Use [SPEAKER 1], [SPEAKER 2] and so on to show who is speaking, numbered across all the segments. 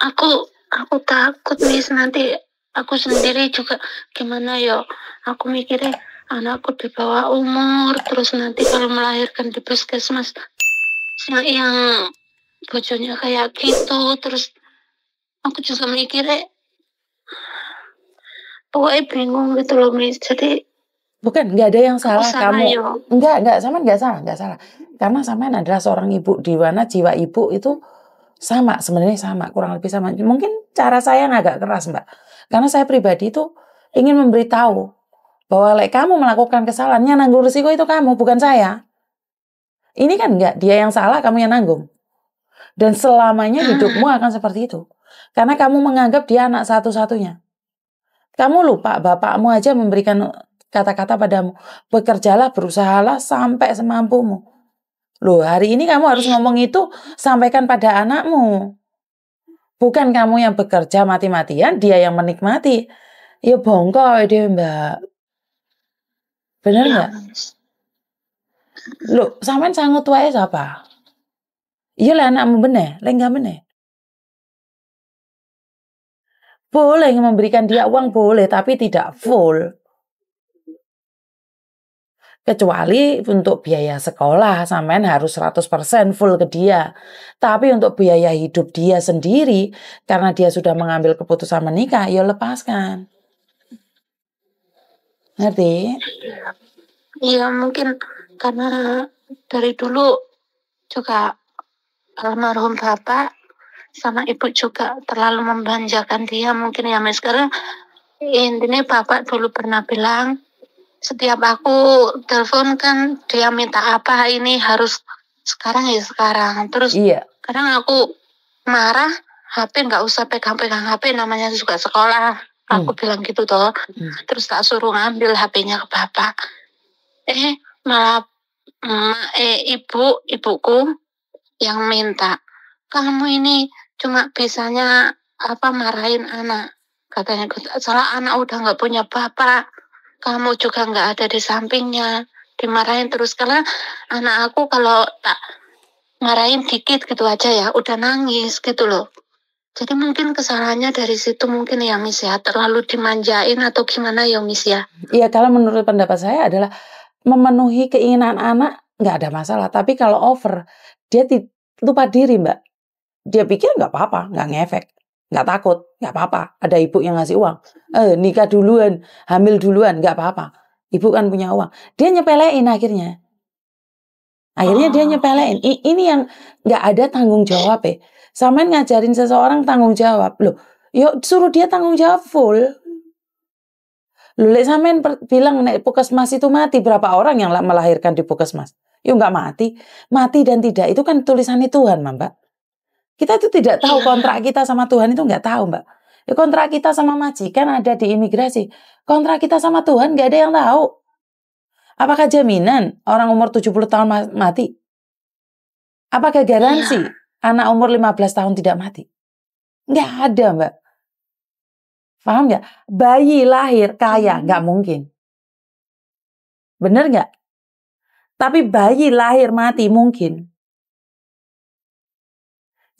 [SPEAKER 1] Aku takut Miss, nanti aku sendiri juga gimana ya, aku mikirnya anakku di bawah umur, terus nanti kalau melahirkan di puskesmas yang bojonya kayak gitu, terus aku juga mikirnya pokoknya bingung gitu loh Miss. Jadi
[SPEAKER 2] bukan, nggak ada yang salah kamu.
[SPEAKER 1] yo.
[SPEAKER 2] Enggak, Saman nggak salah. Karena Saman adalah seorang ibu, di mana jiwa ibu itu sebenarnya sama, kurang lebih sama. Mungkin cara saya yang agak keras, Mbak. Karena saya pribadi itu ingin memberitahu bahwa kamu melakukan kesalahan, yang nanggung risiko itu kamu, bukan saya. Ini kan enggak, dia yang salah, kamu yang nanggung. Dan selamanya hidupmu akan seperti itu. Karena kamu menganggap dia anak satu-satunya. Kamu lupa bapakmu aja memberikan kata-kata padamu, bekerjalah, berusahalah sampai semampumu. Loh, hari ini kamu harus ngomong itu, sampaikan pada anakmu. Bukan kamu yang bekerja mati-matian, dia yang menikmati. Ya bongkok deh Mbak. Bener nggak? Loh, sampean sangut wae siapa? Iya lah anakmu bener, enggak bener. Boleh memberikan dia uang, boleh, tapi tidak full. Kecuali untuk biaya sekolah, sampean harus 100% full ke dia. Tapi untuk biaya hidup dia sendiri, karena dia sudah mengambil keputusan menikah, ya lepaskan. Ngerti?
[SPEAKER 1] Iya, mungkin karena dari dulu juga almarhum bapak sama ibu juga terlalu membanjakan dia mungkin ya Mas. Karena intinya bapak dulu pernah bilang setiap aku telepon kan dia minta apa ini harus sekarang ya sekarang. Terus kadang aku marah, HP nggak usah pegang-pegang HP, namanya juga sekolah. Aku bilang gitu toh. Terus tak suruh ngambil HP-nya ke bapak. Malah ibuku yang minta, kamu ini cuma bisanya marahin anak, katanya. Salah anak udah nggak punya bapak, kamu juga nggak ada di sampingnya, dimarahin terus. Karena anak aku kalau tak marahin dikit gitu aja ya udah nangis gitu loh. Jadi mungkin kesalahannya dari situ mungkin ya Miss ya, terlalu dimanjain atau gimana ya Miss ya.
[SPEAKER 2] Iya, kalau menurut pendapat saya adalah memenuhi keinginan anak nggak ada masalah, tapi kalau over dia lupa diri Mbak. Dia pikir nggak apa-apa, nggak ngefek, nggak takut, nggak apa-apa. Ada ibu yang ngasih uang, nikah duluan, hamil duluan, nggak apa-apa. Ibu kan punya uang. Dia nyepelein akhirnya. Dia nyepelein. Ini yang nggak ada tanggung jawab ya. Sampean ngajarin seseorang tanggung jawab. Loh, yuk suruh dia tanggung jawab full. Loh, sampean bilang nek puskesmas itu mati, berapa orang yang melahirkan di puskesmas? Yuk nggak mati. Mati dan tidak itu kan tulisannya Tuhan, Mbak. Kita itu tidak tahu kontrak kita sama Tuhan itu nggak tahu Mbak. Ya, kontrak kita sama majikan ada di imigrasi. Kontrak kita sama Tuhan nggak ada yang tahu. Apakah jaminan orang umur 70 tahun mati? Apakah garansi anak umur 15 tahun tidak mati? Nggak ada Mbak. Paham nggak? Bayi lahir kaya nggak mungkin. Bener nggak? Tapi bayi lahir mati mungkin.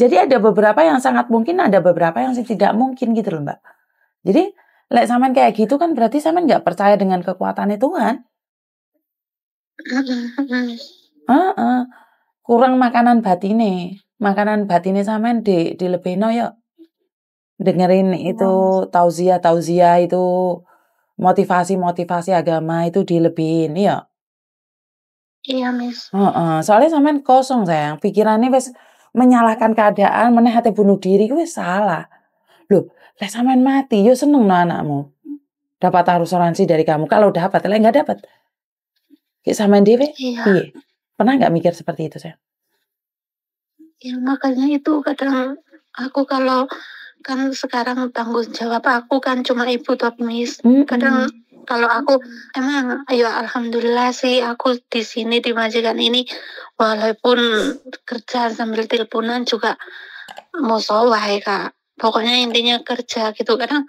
[SPEAKER 2] Jadi ada beberapa yang sangat mungkin, ada beberapa yang tidak mungkin gitu loh Mbak. Jadi sampean kayak gitu kan berarti sampean nggak percaya dengan kekuatannya Tuhan. Kurang makanan batine sampean dilebihno yuk. Dengerin itu tauziah itu, motivasi agama itu dilebihin ya.
[SPEAKER 1] Iya Miss.
[SPEAKER 2] Soalnya sampean kosong sayang, pikirannya wes menyalahkan keadaan, meneh ate bunuh diri kuwi salah. Loh, sampean mati, yo seneng no anakmu. Dapat asuransi dari kamu. Kalau dapat, nggak dapat. Kayak sampean dhewe. Iya. Pernah nggak mikir seperti itu, sayang?
[SPEAKER 1] Ya makanya itu kadang aku kalau kan sekarang tanggung jawab aku kan cuma ibu toh Miss. Kadang kalau aku emang alhamdulillah sih aku di sini di majikan ini walaupun kerja sambil teleponan juga musola ya Kak. Pokoknya intinya kerja gitu. Kadang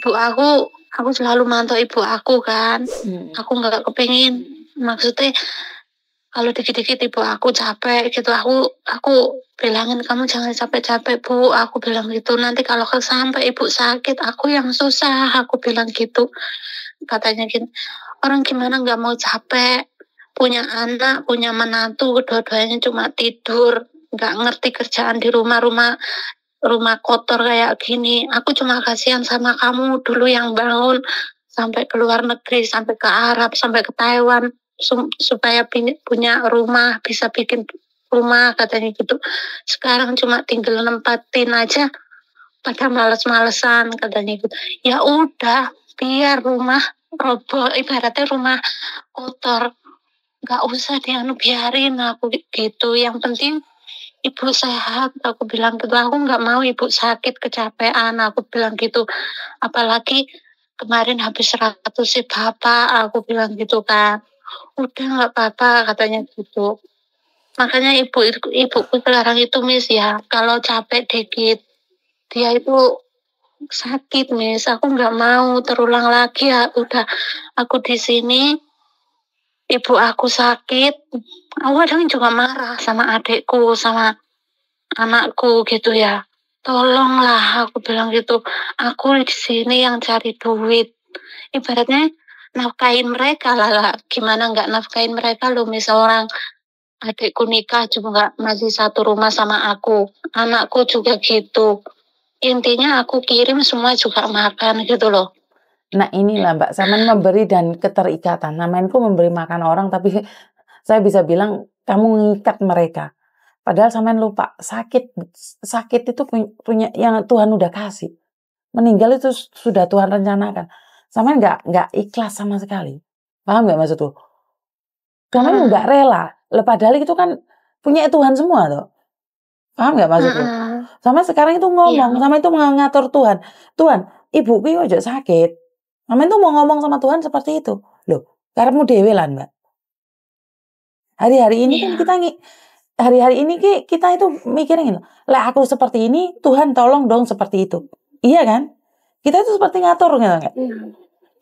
[SPEAKER 1] ibu aku selalu mantau ibu aku kan. Aku nggak kepengin, maksudnya kalau dikit-dikit ibu aku capek gitu, aku bilangin, kamu jangan capek-capek Bu, aku bilang gitu. Nanti kalau sampai ibu sakit, aku yang susah, aku bilang gitu. Katanya gini, orang gimana nggak mau capek, punya anak, punya menantu, dua-duanya cuma tidur, nggak ngerti kerjaan di rumah kotor kayak gini. Aku cuma kasihan sama kamu dulu yang bangun sampai ke luar negeri, sampai ke Arab, sampai ke Taiwan, supaya punya rumah, bisa bikin rumah, katanya gitu. Sekarang cuma tinggal nempatin aja, pada males-malesan, katanya gitu. Ya udah, biar rumah roboh, ibaratnya rumah kotor, nggak usah biarin, aku gitu. Yang penting ibu sehat, aku bilang gitu. Aku nggak mau ibu sakit, kecapean, aku bilang gitu. Apalagi kemarin habis 100 si bapak, aku bilang gitu kan. Udah nggak apa-apa, katanya gitu. Makanya ibuku sekarang itu Miss ya, kalau capek dikit, dia itu sakit Miss. Aku nggak mau terulang lagi ya. Udah aku di sini, ibu aku sakit. Aku kadang juga marah sama adikku, sama anakku gitu ya. Tolonglah, aku bilang gitu. Aku di sini yang cari duit. Ibaratnya nafkahin mereka lah. Gimana nggak nafkahin mereka loh, misal orang adikku nikah juga masih satu rumah sama aku. Anakku juga gitu. Intinya aku kirim semua juga makan gitu loh.
[SPEAKER 2] Nah inilah Mbak, Saman memberi dan keterikatan. Namainku memberi makan orang, tapi saya bisa bilang kamu mengikat mereka. Padahal Saman lupa, sakit itu punya yang Tuhan udah kasih. Meninggal itu sudah Tuhan rencanakan. Saman nggak ikhlas sama sekali. Paham nggak maksudku? Saman nggak rela. Padahal itu kan punya Tuhan semua tuh. Paham nggak maksudku? Sama sekarang itu ngomong, sama itu mengatur Tuhan. Tuhan, ibuku ojo sakit. Sama itu mau ngomong sama Tuhan seperti itu. Loh, karepmu dhewe lah Mbak. Hari-hari ini kan hari-hari ini kita itu mikirin, lah aku seperti ini, Tuhan tolong dong seperti itu. Iya kan? Kita itu seperti ngatur gitu enggak?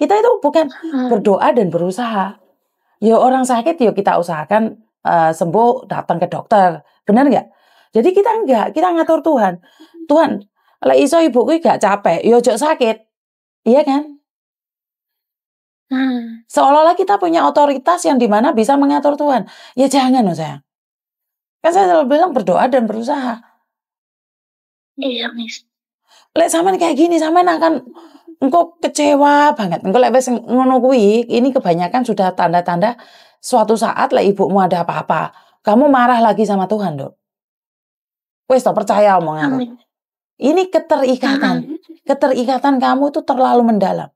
[SPEAKER 2] Kita itu bukan berdoa dan berusaha. Ya orang sakit ya kita usahakan sembuh, datang ke dokter. Benar nggak? Jadi kita enggak, kita ngatur Tuhan. Tuhan, lah iso ibuku gak capek, ya ojo sakit. Iya kan? Seolah-olah kita punya otoritas yang dimana bisa mengatur Tuhan. Ya jangan loh sayang. Kan saya selalu bilang berdoa dan berusaha.
[SPEAKER 1] Iya, Miss.
[SPEAKER 2] Lek sampean kayak gini, sampean akan engkau kecewa banget. Engkau lek wis ngono kuwi, ini kebanyakan sudah tanda-tanda suatu saat lek ibumu ada apa-apa, kamu marah lagi sama Tuhan, Dok. Wis toh percaya omongan aku. Ini keterikatan. Keterikatan kamu itu terlalu mendalam.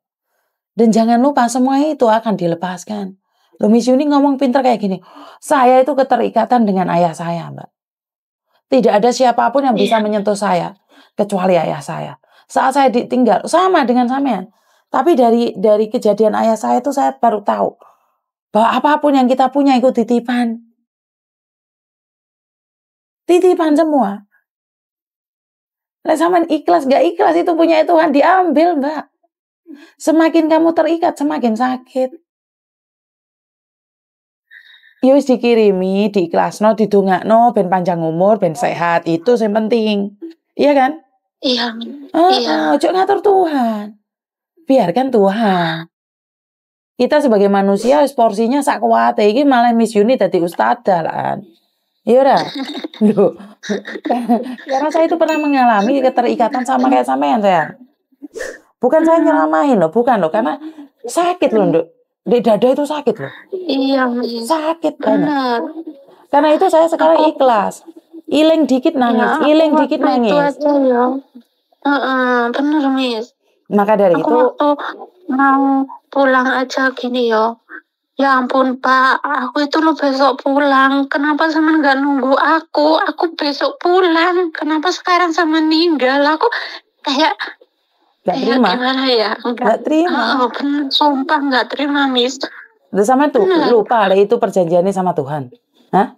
[SPEAKER 2] Dan jangan lupa semua itu akan dilepaskan. Loh Miss Yuni ngomong pinter kayak gini. Saya itu keterikatan dengan ayah saya, Mbak. Tidak ada siapapun yang bisa menyentuh saya kecuali ayah saya. Saat saya ditinggal sama dengan sampean. Tapi dari kejadian ayah saya itu saya baru tahu bahwa apapun yang kita punya itu titipan. Titipan semua. Lah sampean ikhlas gak ikhlas itu punya Tuhan diambil, Mbak. Semakin kamu terikat semakin sakit. Ya wis dikirimi, diikhlasno, didongakno ben panjang umur, ben sehat, itu yang penting. Iya kan?
[SPEAKER 1] Iya.
[SPEAKER 2] Ojo ngatur Tuhan. Biarkan Tuhan. Kita sebagai manusia porsinya sak kuwate iki malah Miss Yuni dadi ustadzah lah. Iya ora? Loh. Karena saya itu pernah mengalami keterikatan sama kayak sampean saya. Bukan saya nyeramahin loh, bukan loh, karena sakit loh, Nduk. Di dada itu sakit loh.
[SPEAKER 1] Iya,
[SPEAKER 2] sakit banget. Karena itu saya sekarang ikhlas. Iling dikit nangis, iling dikit nangis.
[SPEAKER 1] Itu aja ya. Bener, Miss.
[SPEAKER 2] Maka dari itu
[SPEAKER 1] waktu mau pulang aja gini ya. Ya ampun Pak, aku itu lo besok pulang. Kenapa sama nggak nunggu aku? Aku besok pulang. Kenapa sekarang sama meninggal? Aku kayak
[SPEAKER 2] nggak terima.
[SPEAKER 1] Gimana ya?
[SPEAKER 2] Nggak terima.
[SPEAKER 1] Bener, sumpah nggak terima, Miss.
[SPEAKER 2] Udah sama tuh lupa lah itu perjanjiannya sama Tuhan. Hah?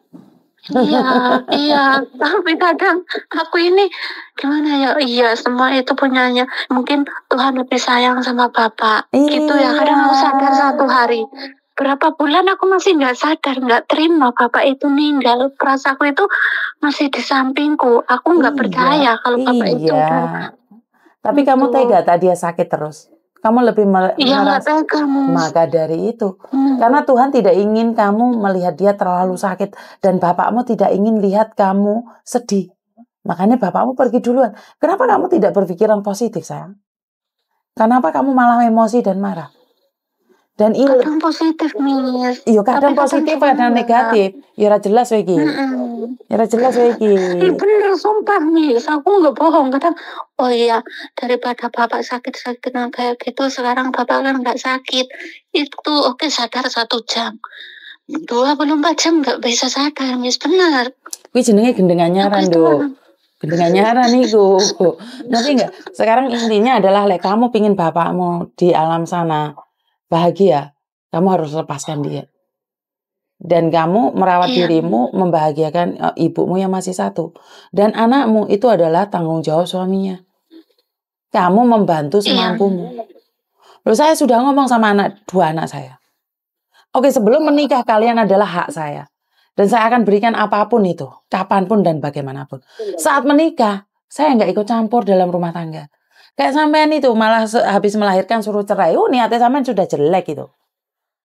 [SPEAKER 1] Iya. Tapi kadang aku ini gimana ya? Iya, semua itu punyanya. Mungkin Tuhan lebih sayang sama Bapak. Gitu ya. Kadang aku sadar satu hari. berapa bulan aku masih nggak sadar, nggak terima bapak itu meninggal. Perasaanku itu masih di sampingku. Aku nggak percaya kalau bapak itu udah
[SPEAKER 2] Tapi kamu
[SPEAKER 1] itu.
[SPEAKER 2] tega tak dia sakit terus? Kamu lebih
[SPEAKER 1] Iya, nggak
[SPEAKER 2] merasa.
[SPEAKER 1] tega, Miss.
[SPEAKER 2] Maka dari itu, karena Tuhan tidak ingin kamu melihat dia terlalu sakit dan bapakmu tidak ingin lihat kamu sedih. Makanya bapakmu pergi duluan. Kenapa kamu tidak berpikiran positif, sayang? Kenapa kamu malah emosi dan marah? Dan
[SPEAKER 1] Kadang positif, Miss.
[SPEAKER 2] iya kadang
[SPEAKER 1] Tapi
[SPEAKER 2] positif,
[SPEAKER 1] juga
[SPEAKER 2] kadang
[SPEAKER 1] enggak.
[SPEAKER 2] negatif. Ya ora jelas wae iki. Ya ora jelas wae iki.
[SPEAKER 1] Bener, sumpah, Miss. Aku nggak bohong. Kadang, oh iya, daripada bapak sakit-sakitan kayak gitu, sekarang bapak kan nggak sakit. Itu oke, sadar 1 jam. 24 jam nggak bisa sadar, Miss. Bener.
[SPEAKER 2] Kuwi jenenge gendengan nyaran, Duk. Gendengan nyaran iku. Ngerti nggak? Sekarang intinya adalah kamu pingin bapakmu di alam sana bahagia, kamu harus lepaskan dia. Dan kamu merawat dirimu, membahagiakan ibumu yang masih satu. Dan anakmu itu adalah tanggung jawab suaminya. Kamu membantu semampumu. Loh, saya sudah ngomong sama 2 anak saya. Oke, sebelum menikah kalian adalah hak saya. Dan saya akan berikan apapun itu, kapanpun dan bagaimanapun. Saat menikah, saya nggak ikut campur dalam rumah tangga. Kayak sampean itu malah habis melahirkan suruh cerai. Oh, niatnya sampean sudah jelek itu.